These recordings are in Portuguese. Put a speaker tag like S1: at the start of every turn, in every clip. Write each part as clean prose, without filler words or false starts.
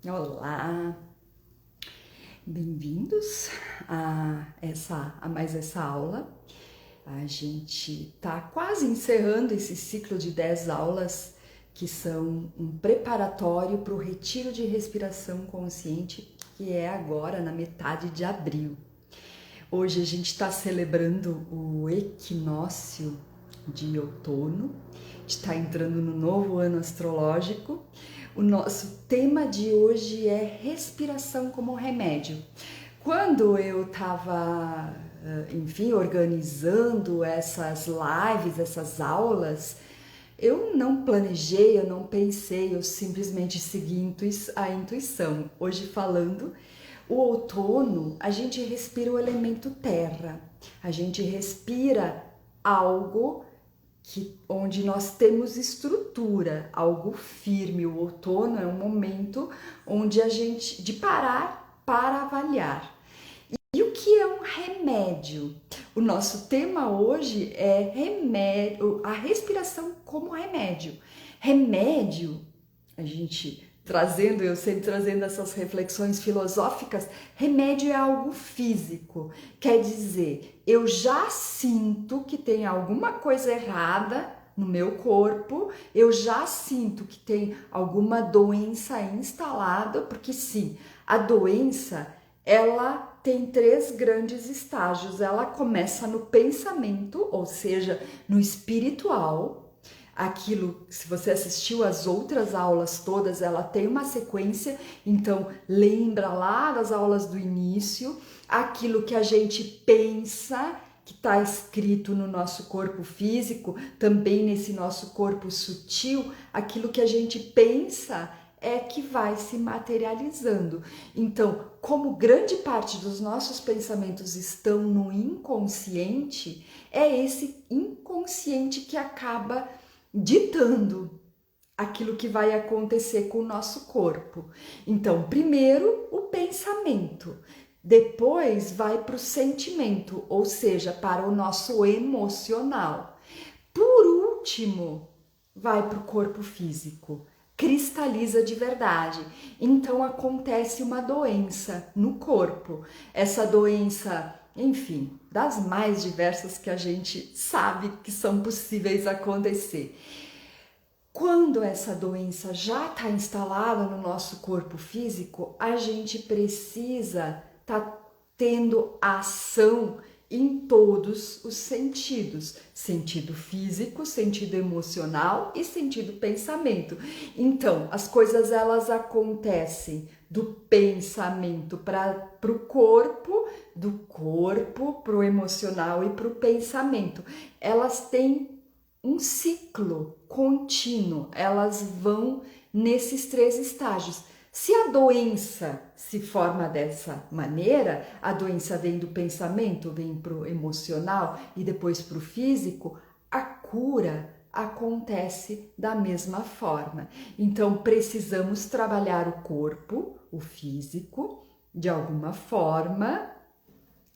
S1: Olá, bem-vindos a mais essa aula. A gente está quase encerrando esse ciclo de 10 aulas que são um preparatório para o retiro de respiração consciente, que é agora na metade de abril. Hoje a gente está celebrando o equinócio de outono, a gente está entrando no novo ano astrológico. O nosso tema de hoje é respiração como remédio. Quando eu estava, organizando essas lives, essas aulas, eu não planejei, eu não pensei, eu simplesmente segui a intuição. Hoje falando, o outono, a gente respira o elemento terra, a gente respira algo onde nós temos estrutura, algo firme. O outono é um momento onde a gente de parar para avaliar. E o que é um remédio? O nosso tema hoje é remédio, a respiração como remédio. Remédio, eu sempre trazendo essas reflexões filosóficas, remédio é algo físico. Quer dizer, eu já sinto que tem alguma coisa errada no meu corpo, eu já sinto que tem alguma doença instalada, porque sim, a doença, ela tem 3 grandes estágios. Ela começa no pensamento, ou seja, no espiritual. Aquilo, se você assistiu às outras aulas todas, ela tem uma sequência, então lembra lá das aulas do início, aquilo que a gente pensa, que está escrito no nosso corpo físico, também nesse nosso corpo sutil, aquilo que a gente pensa é que vai se materializando. Então, como grande parte dos nossos pensamentos estão no inconsciente, é esse inconsciente que acaba ditando aquilo que vai acontecer com o nosso corpo. Então, primeiro o pensamento, depois vai para o sentimento, ou seja, para o nosso emocional. Por último, vai para o corpo físico, cristaliza de verdade. Então acontece uma doença no corpo. Essa doença, enfim, das mais diversas que a gente sabe que são possíveis acontecer. Quando essa doença já está instalada no nosso corpo físico, a gente precisa estar tendo ação em todos os sentidos, sentido físico, sentido emocional e sentido pensamento. Então, as coisas elas acontecem do pensamento para o corpo, do corpo para o emocional e para o pensamento. Elas têm um ciclo contínuo, elas vão nesses 3 estágios. Se a doença se forma dessa maneira, a doença vem do pensamento, vem para o emocional e depois para o físico, a cura acontece da mesma forma. Então, precisamos trabalhar o corpo, o físico, de alguma forma,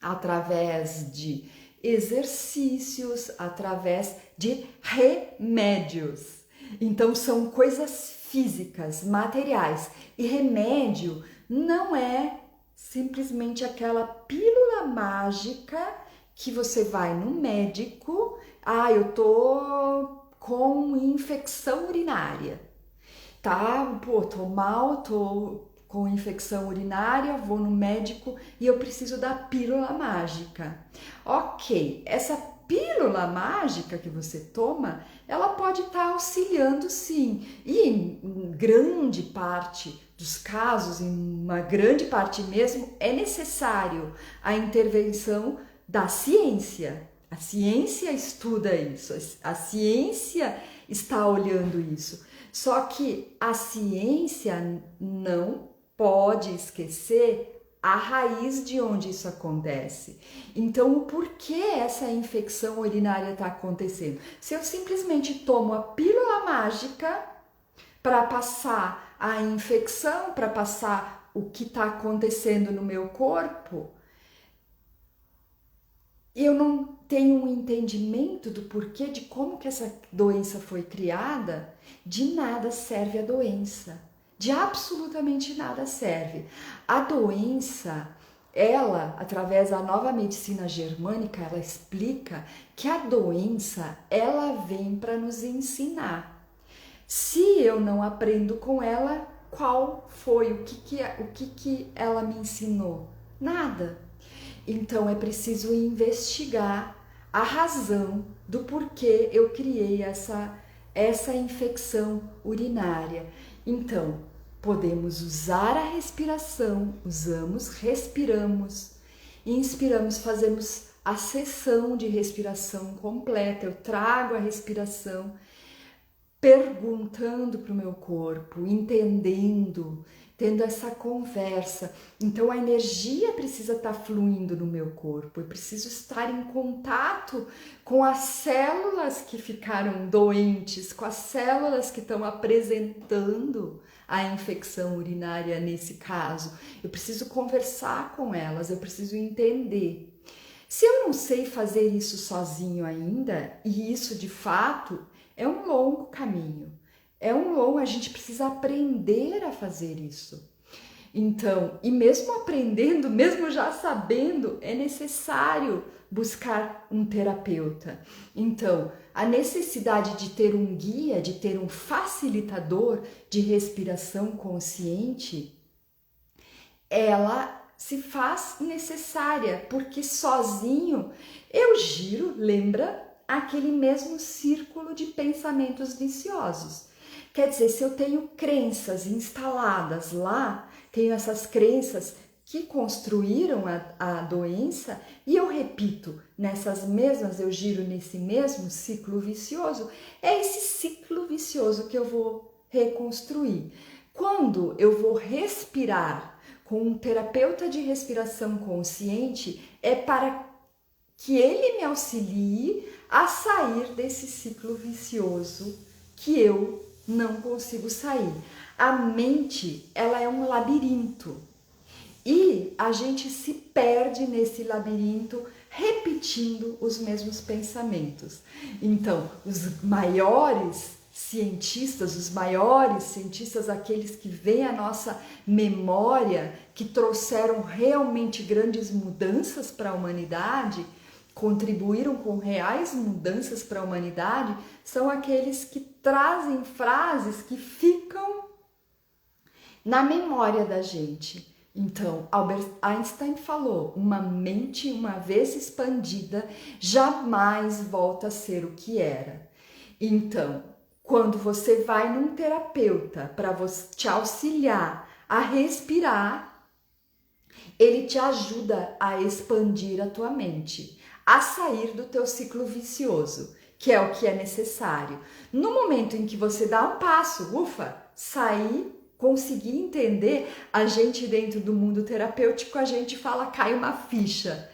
S1: através de exercícios, através de remédios. Então são coisas físicas, materiais. E remédio não é simplesmente aquela pílula mágica que você vai no médico, eu tô com infecção urinária. Tá, tô mal, tô com infecção urinária, vou no médico e eu preciso da pílula mágica. Ok, essa pílula mágica que você toma, ela pode estar auxiliando sim, e em grande parte dos casos, em uma grande parte mesmo, é necessário a intervenção da ciência. A ciência estuda isso, a ciência está olhando isso. Só que a ciência não pode esquecer a raiz de onde isso acontece. Então, o porquê essa infecção urinária está acontecendo? Se eu simplesmente tomo a pílula mágica para passar a infecção, para passar o que está acontecendo no meu corpo, eu não tenho um entendimento do porquê, de como que essa doença foi criada, de nada serve a doença. De absolutamente nada serve. A doença, ela, através da nova medicina germânica, ela explica que a doença, ela vem para nos ensinar. Se eu não aprendo com ela, qual foi, o que ela me ensinou? Nada. Então é preciso investigar a razão do porquê eu criei essa infecção urinária. Então, podemos usar a respiração, respiramos, inspiramos, fazemos a sessão de respiração completa. Eu trago a respiração, perguntando para o meu corpo, entendendo, tendo essa conversa. Então a energia precisa estar fluindo no meu corpo, eu preciso estar em contato com as células que ficaram doentes, com as células que estão apresentando a infecção urinária nesse caso. Eu preciso conversar com elas, eu preciso entender. Se eu não sei fazer isso sozinho ainda, e isso de fato é um longo caminho, a gente precisa aprender a fazer isso. Então, e mesmo aprendendo, mesmo já sabendo, é necessário buscar um terapeuta. Então, a necessidade de ter um guia, de ter um facilitador de respiração consciente, ela se faz necessária, porque sozinho eu giro, lembra, aquele mesmo círculo de pensamentos viciosos. Quer dizer, se eu tenho crenças instaladas lá, tenho essas crenças que construíram a doença e eu repito nessas mesmas, eu giro nesse mesmo ciclo vicioso, é esse ciclo vicioso que eu vou reconstruir. Quando eu vou respirar com um terapeuta de respiração consciente, é para que ele me auxilie a sair desse ciclo vicioso que eu não consigo sair. A mente, ela é um labirinto e a gente se perde nesse labirinto repetindo os mesmos pensamentos. Então, os maiores cientistas, aqueles que veem a nossa memória, que trouxeram realmente grandes mudanças para a humanidade, contribuíram com reais mudanças para a humanidade, são aqueles que trazem frases que ficam na memória da gente. Então, Albert Einstein falou: uma mente uma vez expandida jamais volta a ser o que era. Então, quando você vai num terapeuta para te auxiliar a respirar, ele te ajuda a expandir a tua mente, a sair do teu ciclo vicioso, que é o que é necessário. No momento em que você dá um passo, sair, conseguir entender, a gente dentro do mundo terapêutico, a gente fala cai uma ficha.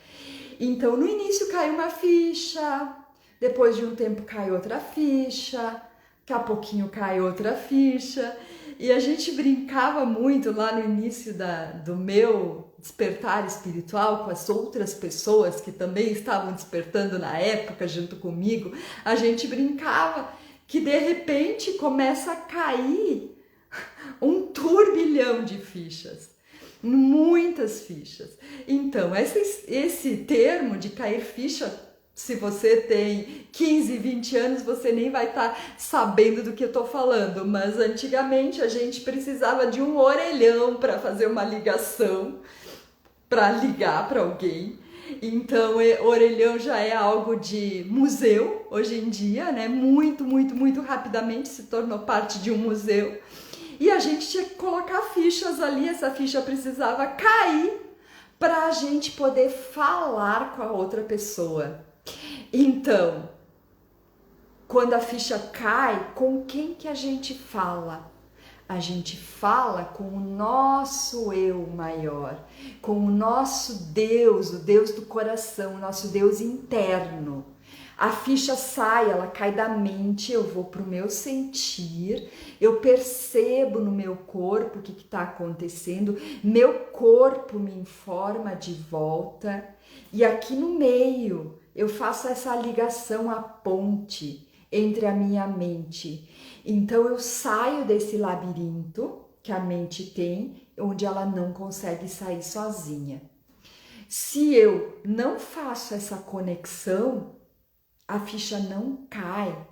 S1: Então, no início cai uma ficha, depois de um tempo cai outra ficha, daqui a pouquinho cai outra ficha. E a gente brincava muito lá no início do meu despertar espiritual com as outras pessoas que também estavam despertando na época junto comigo. A gente brincava que de repente começa a cair um turbilhão de fichas, muitas fichas. Então, esse termo de cair ficha, se você tem 15, 20 anos, você nem vai estar sabendo do que eu estou falando, mas antigamente a gente precisava de um orelhão para fazer uma ligação, para ligar para alguém. Então, orelhão já é algo de museu hoje em dia, né? Muito, muito, muito rapidamente se tornou parte de um museu. E a gente tinha que colocar fichas ali, essa ficha precisava cair para a gente poder falar com a outra pessoa. Então, quando a ficha cai, com quem que a gente fala? A gente fala com o nosso eu maior, com o nosso Deus, o Deus do coração, o nosso Deus interno. A ficha sai, ela cai da mente, eu vou para o meu sentir, eu percebo no meu corpo o que está acontecendo, meu corpo me informa de volta e aqui no meio eu faço essa ligação, a ponte entre a minha mente. Então eu saio desse labirinto que a mente tem, onde ela não consegue sair sozinha. Se eu não faço essa conexão, a ficha não cai.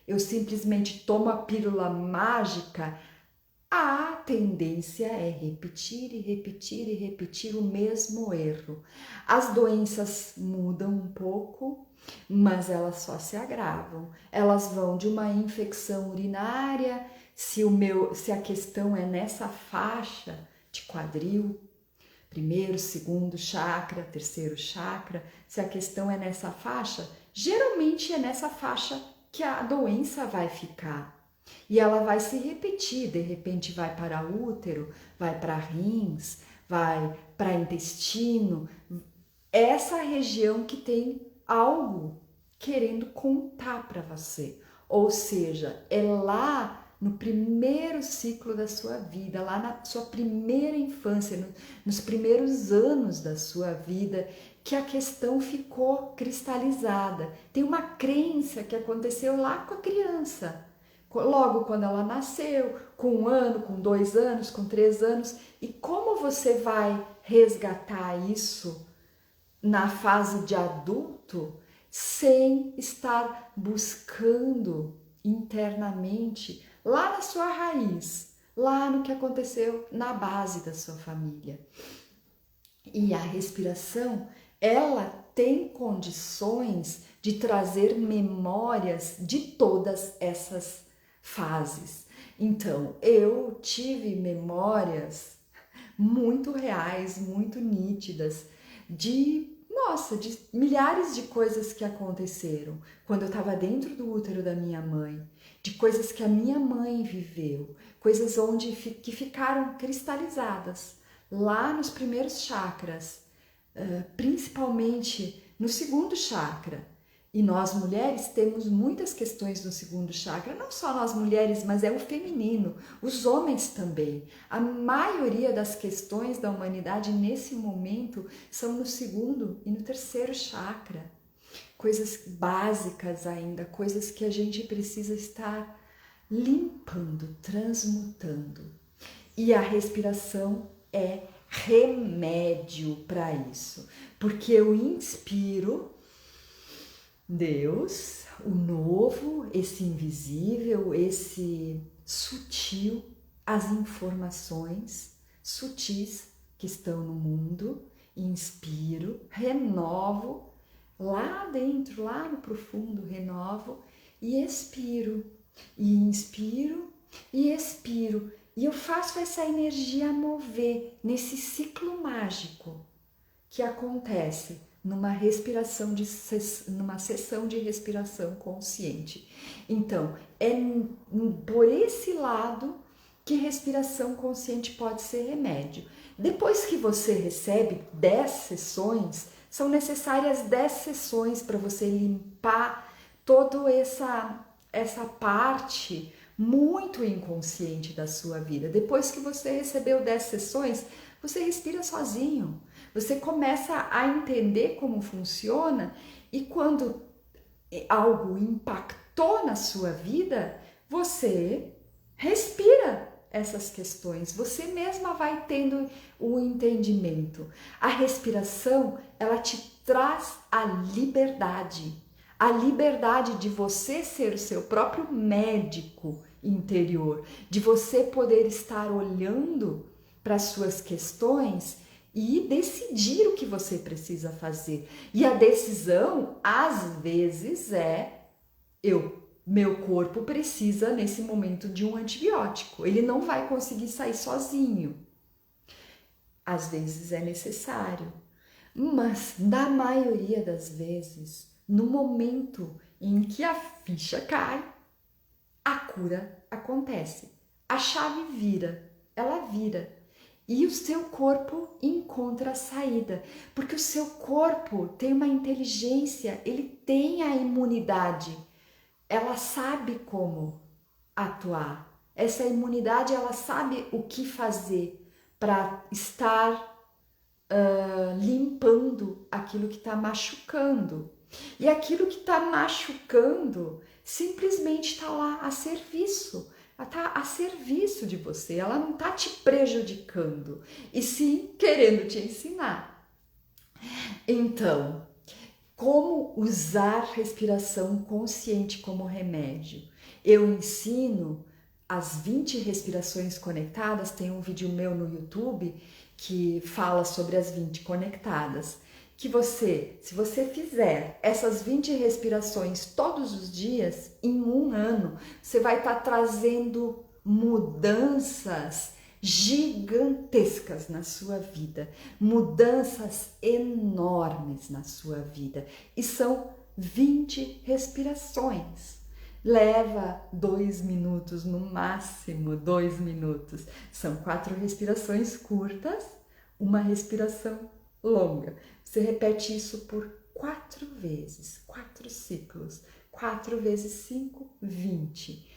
S1: Eu simplesmente tomo a pílula mágica, a tendência é repetir e repetir e repetir o mesmo erro. As doenças mudam um pouco, mas elas só se agravam. Elas vão de uma infecção urinária, se a questão é nessa faixa de quadril, primeiro, segundo chakra, terceiro chakra, se a questão é nessa faixa, geralmente é nessa faixa que a doença vai ficar. E ela vai se repetir, de repente vai para útero, vai para rins, vai para intestino. Essa região que tem algo querendo contar para você. Ou seja, é lá no primeiro ciclo da sua vida, lá na sua primeira infância, nos primeiros anos da sua vida, que a questão ficou cristalizada. Tem uma crença que aconteceu lá com a criança, logo quando ela nasceu, com 1 ano, com 2 anos, com 3 anos. E como você vai resgatar isso na fase de adulto sem estar buscando internamente lá na sua raiz, lá no que aconteceu na base da sua família? E a respiração, ela tem condições de trazer memórias de todas essas fases. Então, eu tive memórias muito reais, muito nítidas, de milhares de coisas que aconteceram quando eu estava dentro do útero da minha mãe, de coisas que a minha mãe viveu, coisas que ficaram cristalizadas lá nos primeiros chakras, principalmente no segundo chakra. E nós mulheres temos muitas questões no segundo chakra, não só nós mulheres, mas é o feminino, os homens também. A maioria das questões da humanidade nesse momento são no segundo e no terceiro chakra. Coisas básicas ainda, coisas que a gente precisa estar limpando, transmutando. E a respiração é remédio para isso, porque eu inspiro Deus, o novo, esse invisível, esse sutil, as informações sutis que estão no mundo, inspiro, renovo, lá dentro, lá no profundo, renovo e expiro, e inspiro e expiro, e eu faço essa energia mover nesse ciclo mágico que acontece numa numa sessão de respiração consciente. Então, é por esse lado que respiração consciente pode ser remédio. Depois que você recebe 10 sessões, são necessárias 10 sessões para você limpar toda essa parte muito inconsciente da sua vida. Depois que você recebeu 10 sessões, você respira sozinho. Você começa a entender como funciona, e quando algo impactou na sua vida, você respira essas questões. Você mesma vai tendo o entendimento. A respiração, ela te traz a liberdade de você ser o seu próprio médico interior, de você poder estar olhando para as suas questões e decidir o que você precisa fazer. E a decisão, às vezes, meu corpo precisa, nesse momento, de um antibiótico. Ele não vai conseguir sair sozinho. Às vezes é necessário. Mas, na maioria das vezes, no momento em que a ficha cai, a cura acontece. A chave vira, ela vira. E o seu corpo encontra a saída, porque o seu corpo tem uma inteligência, ele tem a imunidade, ela sabe como atuar. Essa imunidade, ela sabe o que fazer para estar limpando aquilo que está machucando. E aquilo que está machucando simplesmente está lá a serviço ela está a serviço de você, ela não está te prejudicando, e sim querendo te ensinar. Então, como usar respiração consciente como remédio? Eu ensino as 20 respirações conectadas, tem um vídeo meu no YouTube que fala sobre as 20 conectadas. Que você, se você fizer essas 20 respirações todos os dias, em um ano, você vai estar trazendo mudanças gigantescas na sua vida, mudanças enormes na sua vida, e são 20 respirações. Leva 2 minutos, no máximo 2 minutos. São 4 respirações curtas, uma respiração longa. Você repete isso por 4 vezes, 4 ciclos. 4 vezes 5, 20.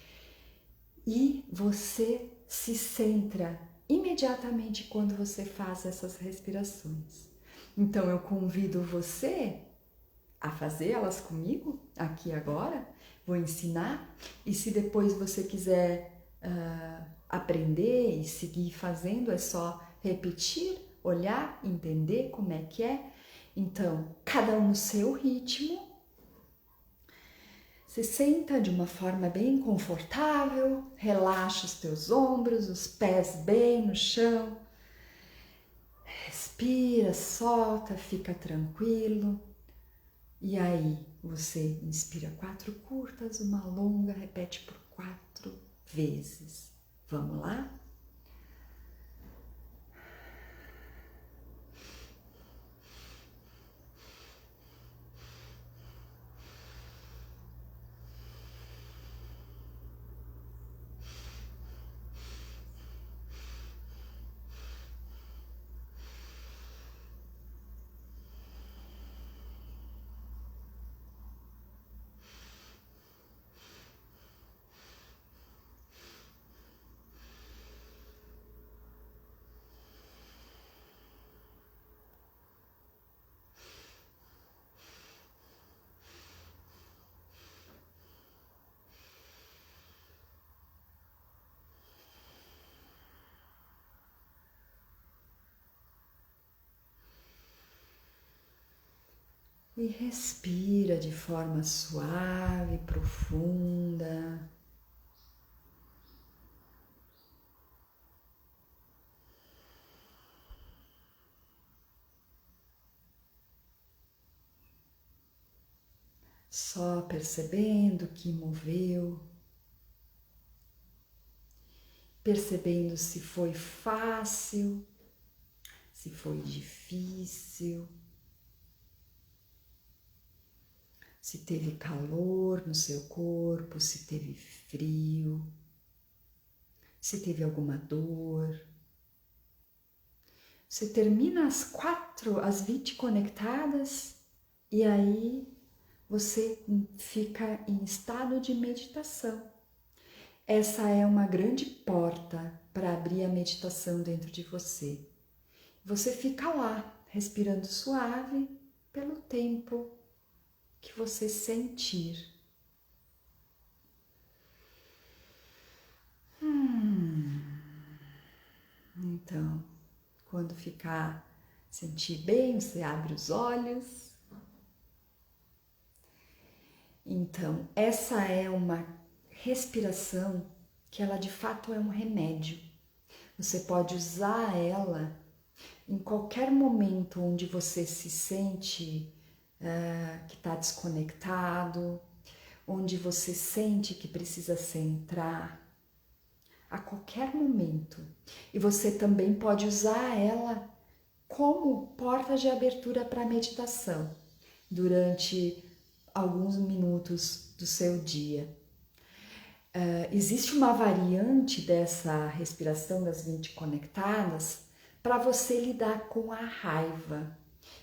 S1: E você se centra imediatamente quando você faz essas respirações. Então eu convido você a fazer elas comigo aqui agora. Vou ensinar, e se depois você quiser aprender e seguir fazendo, é só repetir, olhar, entender como é que é. Então, cada um no seu ritmo. Se senta de uma forma bem confortável, relaxa os teus ombros, os pés bem no chão. Respira, solta, fica tranquilo. E aí, você inspira 4 curtas, uma longa, repete por 4 vezes. Vamos lá? E respira de forma suave, profunda. Só percebendo o que moveu, percebendo se foi fácil, se foi difícil, se teve calor no seu corpo, se teve frio, se teve alguma dor. Você termina as 20 conectadas e aí você fica em estado de meditação. Essa é uma grande porta para abrir a meditação dentro de você. Você fica lá, respirando suave pelo tempo que você sentir. Então, quando sentir bem, você abre os olhos. Então, essa é uma respiração que ela de fato é um remédio. Você pode usar ela em qualquer momento onde você se sente que está desconectado, onde você sente que precisa centrar, a qualquer momento. E você também pode usar ela como porta de abertura para a meditação durante alguns minutos do seu dia. Existe uma variante dessa respiração das 20 conectadas para você lidar com a raiva,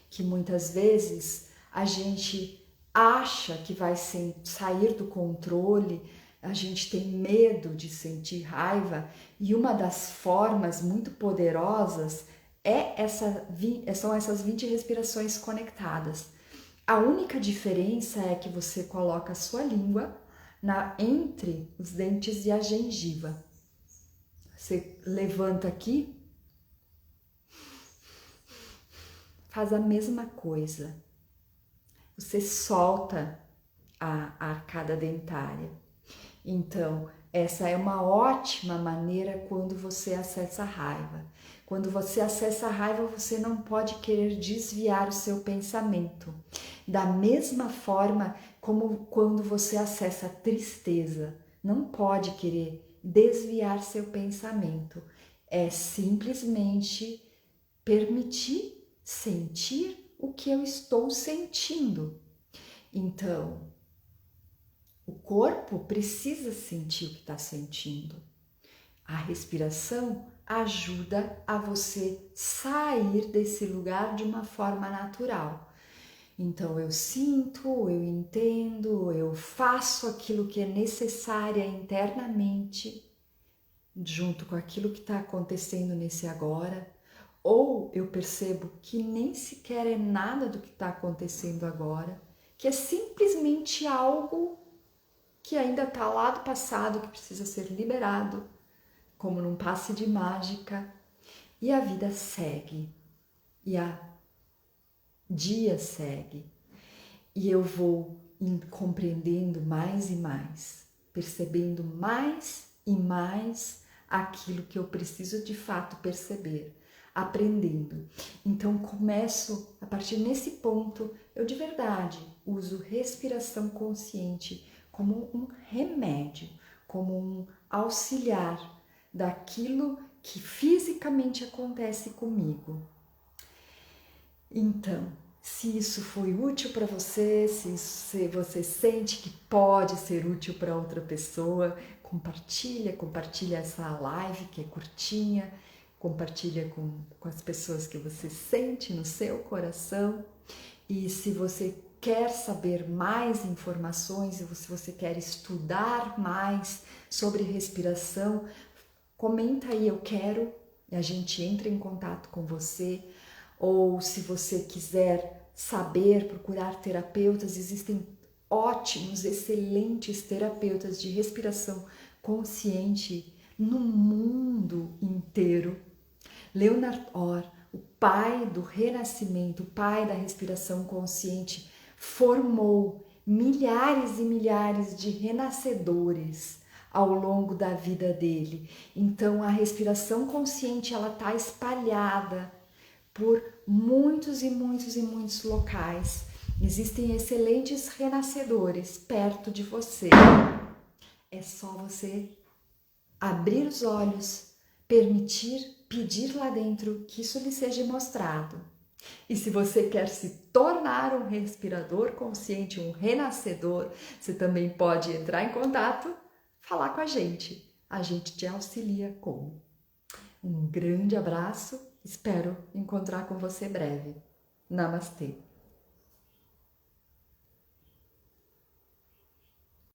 S1: que muitas vezes a gente acha que vai sair do controle, a gente tem medo de sentir raiva, e uma das formas muito poderosas são essas 20 respirações conectadas. A única diferença é que você coloca a sua língua entre os dentes e a gengiva. Você levanta aqui, faz a mesma coisa. Você solta a arcada dentária. Então, essa é uma ótima maneira quando você acessa a raiva. Quando você acessa a raiva, você não pode querer desviar o seu pensamento. Da mesma forma como quando você acessa a tristeza, não pode querer desviar seu pensamento. É simplesmente permitir sentir o que eu estou sentindo. Então, o corpo precisa sentir o que está sentindo. A respiração ajuda a você sair desse lugar de uma forma natural. Então, eu sinto, eu entendo, eu faço aquilo que é necessário internamente, junto com aquilo que está acontecendo nesse agora. Ou eu percebo que nem sequer é nada do que está acontecendo agora, que é simplesmente algo que ainda está lá do passado, que precisa ser liberado, como num passe de mágica, e a vida segue, e a dia segue, e eu vou compreendendo mais e mais, percebendo mais e mais aquilo que eu preciso de fato perceber, aprendendo. Então começo, a partir desse ponto, eu de verdade uso respiração consciente como um remédio, como um auxiliar daquilo que fisicamente acontece comigo. Então, se isso foi útil para você, se você sente que pode ser útil para outra pessoa, compartilha essa live que é curtinha, compartilha com as pessoas que você sente no seu coração. E se você quer saber mais informações, e se você quer estudar mais sobre respiração, comenta aí, eu quero, e a gente entra em contato com você. Ou se você quiser saber, procurar terapeutas, existem ótimos, excelentes terapeutas de respiração consciente no mundo inteiro. Leonard Orr, o pai do renascimento, o pai da respiração consciente, formou milhares e milhares de renascedores ao longo da vida dele. Então a respiração consciente, ela está espalhada por muitos e muitos e muitos locais. Existem excelentes renascedores perto de você. É só você abrir os olhos, permitir, pedir lá dentro que isso lhe seja mostrado. E se você quer se tornar um respirador consciente, um renascedor, você também pode entrar em contato, falar com a gente. A gente te auxilia como. Um grande abraço, espero encontrar com você breve. Namastê!